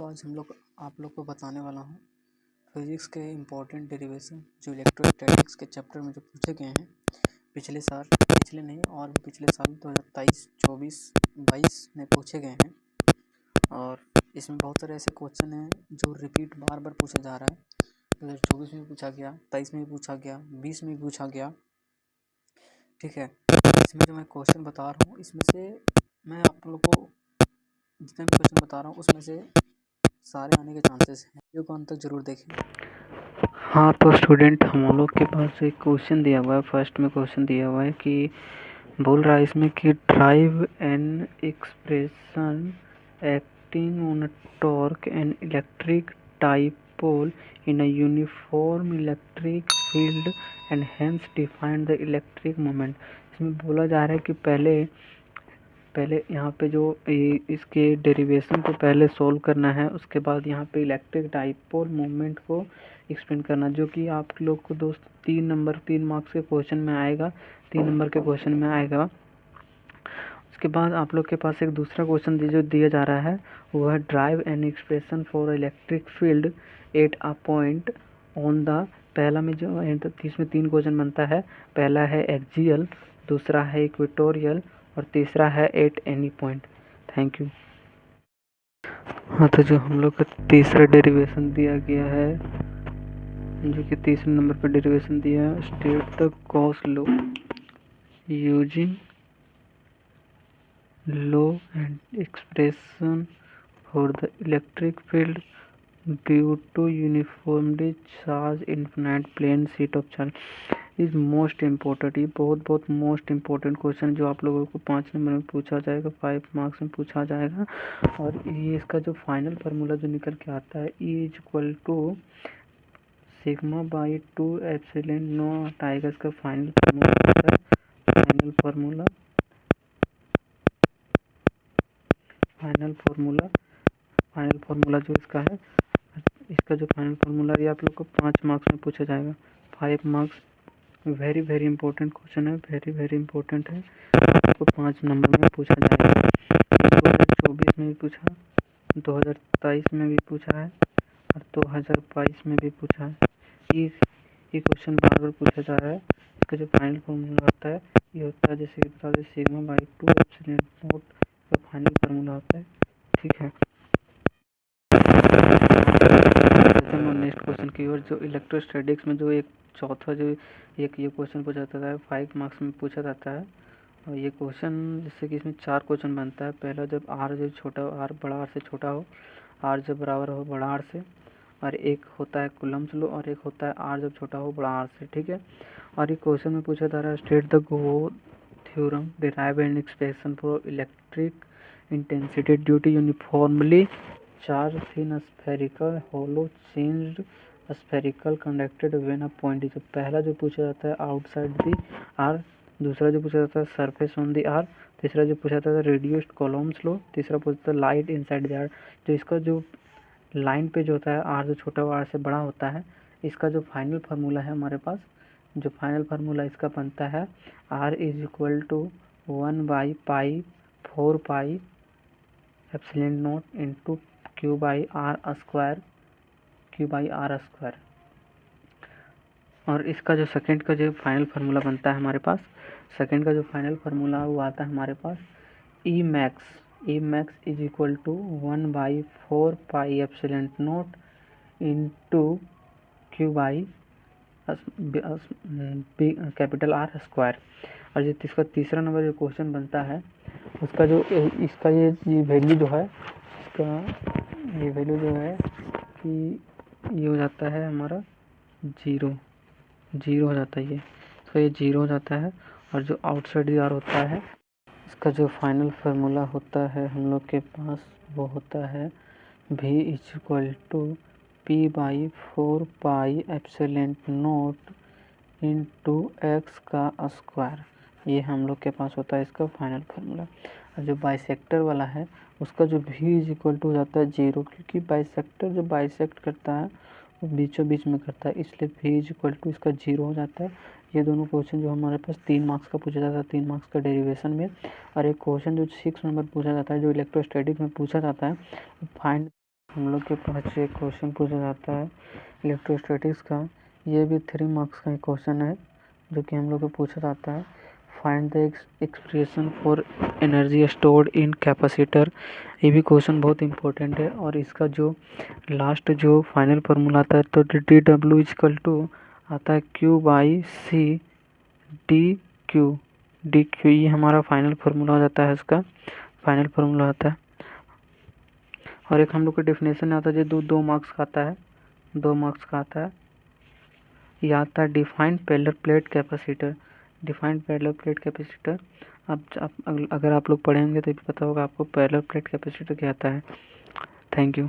तो आज आप लोग को बताने वाला हूँ फिजिक्स के इम्पोर्टेंट डेरिवेशन जो इलेक्ट्रोस्टैटिक्स के चैप्टर में जो पूछे गए हैं पिछले नहीं और भी पिछले साल 2023, 24, 22 में पूछे गए हैं। और इसमें बहुत सारे ऐसे क्वेश्चन हैं जो रिपीट बार बार पूछा जा रहा है। 2024 में भी पूछा गया, 23 में भी पूछा गया, 20 में भी पूछा गया। ठीक है, इसमें जो मैं क्वेश्चन बता रहा हूँ इसमें से मैं आप लोग को जितने भी क्वेश्चन बता रहा हूँ उसमें से सारे आने के चांसेस हैं। वीडियो को अंत तक जरूर देखें। हाँ तो स्टूडेंट, हम लोग के पास एक क्वेश्चन दिया हुआ है। फर्स्ट में क्वेश्चन दिया हुआ है कि बोल रहा है इसमें कि drive an expression acting on a torque and electric dipole in a uniform electric field and hence define the electric moment. इसमें बोला जा रहा है कि पहले यहाँ पे जो इसके डेरिवेशन को पहले सोल्व करना है, उसके बाद यहाँ पे इलेक्ट्रिक डाइपोल मोमेंट को एक्सप्लेन करना, जो कि आप लोग को दोस्त 3 मार्क्स के क्वेश्चन में आएगा, 3 नंबर के क्वेश्चन में आएगा। उसके बाद आप लोग के पास एक दूसरा क्वेश्चन जो दिया जा रहा है वो है drive an expression for electric field at a point on the. पहला में जो इसमें 3 क्वेश्चन बनता है। पहला है एक्सियल, दूसरा है इक्वेटोरियल और तीसरा है at any point. Thank you. हाँ तो जो हम लोग का तीसरा डेरिवेशन दिया गया है, जो कि तीसरे नंबर पर डेरिवेशन दिया है, state the Gauss law using law and expression for the electric field due to uniformly charge infinite plane sheet of charge is most important. ये बहुत मोस्ट इम्पोर्टेंट क्वेश्चन जो आप लोगों को 5 नंबर में पूछा जाएगा, 5 मार्क्स में पूछा जाएगा। और ये इसका जो फाइनल फार्मूला जो निकल के आता है E is equal to sigma by 2 epsilon not आएगा। इसका फाइनल फार्मूला जो इसका है, इसका जो फाइनल फार्मूला ये आप लोग को 5 मार्क्स में पूछा जाएगा। 5 मार्क्स, वेरी इंपॉर्टेंट क्वेश्चन है, वेरी इंपॉर्टेंट है, आपको 5 नंबर में पूछा जाएगा। 2024 में भी पूछा, 2023 में भी पूछा है और 2022 में भी पूछा है। ये क्वेश्चन बार बार पूछा जा रहा है। इसका जो फाइनल फार्मूला होता है ये होता है, जैसे कि बता दें, सिग्मा बाई 2 एप्सिलॉन नॉट का फाइनल फार्मूला होता है। ठीक है, नेक्स्ट क्वेश्चन की ओर। जो इलेक्ट्रोस्टैटिक्स में जो एक चौथा जो एक ये क्वेश्चन पूछा जाता है, 5 मार्क्स में पूछा जाता है। और ये क्वेश्चन जैसे कि इसमें 4 क्वेश्चन बनता है। पहला, जब आर जो छोटा हो, आर बड़ा आर से छोटा हो, आर जब बराबर हो बड़ा आर से, और एक होता है कूलम्ब्स लॉ और एक होता है आर जब छोटा हो बड़ा आर से। ठीक है, और ये क्वेश्चन में पूछा जा रहा है state the go theorem derive and expression for electric intensity due to uniformly charge in spherical hollow changed spherical conducted when a point is. पहला जो पूछा जाता है आउटसाइड दी आर, दूसरा जो पूछा जाता है सरफेस ऑन दी आर, तीसरा जो पूछा जाता है रिड्यूस्ड कॉलम्स लो, तीसरा पूछता है लाइट इनसाइड द आर। तो इसका जो लाइन पे जो होता है आर जो छोटा हुआ आर से बड़ा होता है, इसका जो फाइनल फार्मूला है हमारे पास, जो फाइनल फार्मूला इसका बनता है R is equal to 1 by pi 4 pi epsilon not into Q by R square. और इसका जो सेकंड का जो फाइनल फार्मूला बनता है हमारे पास, सेकंड का जो फाइनल फार्मूला वो आता है हमारे पास E max is equal to 1 by 4 pi epsilon not into Q by capital R square. और जो इसका तीसरा नंबर जो क्वेश्चन बनता है उसका जो इसका ये वैल्यू जो है, इसका ये वैल्यू जो है कि ये हो जाता है हमारा जीरो हो जाता है ये, तो ये 0 हो जाता है। और जो आउटसाइड आर होता है, इसका जो फाइनल फार्मूला होता है हम लोग के पास वो होता है v is equal to P by 4 pi epsilon not into X का स्क्वायर। ये हम लोग के पास होता है इसका फाइनल फार्मूला। और जो बाइसेक्टर वाला है उसका जो v इज इक्वल टू हो जाता है 0, क्योंकि बाइसेक्टर जो बाइसेक्ट करता है वो बीचों बीच में करता है, इसलिए v इज इक्वल टू इसका 0 हो जाता है। ये दोनों क्वेश्चन जो हमारे पास 3 मार्क्स का पूछा जाता है, 3 मार्क्स का डेरिवेशन में। और एक क्वेश्चन जो 6 नंबर पूछा जाता है, जो इलेक्ट्रोस्टैटिक में पूछा जाता है, फाइंड हम लोग के पास एक क्वेश्चन पूछा जाता है इलेक्ट्रोस्टैटिक्स का। ये भी 3 मार्क्स का एक क्वेश्चन है जो कि हम लोग को पूछा जाता है। Find the expression for energy stored in capacitor. ये भी क्वेश्चन बहुत इंपॉर्टेंट है और इसका जो लास्ट जो फाइनल फार्मूला आता है तो डी डब्ल्यू इजकल टू आता है Q by C D Q. ये हमारा फाइनल फार्मूला हो जाता है, इसका फाइनल फार्मूला आता है। और एक हम लोग का डेफिनेशन आता है जो 2 मार्क्स का आता है, 2 मार्क्स का आता है। यह आता है defined parallel plate capacitor. Defined parallel plate capacitor अब अगर आप लोग पढ़ेंगे तो पता होगा आपको पैरेलल प्लेट कैपेसिटर क्या आता है। Thank you.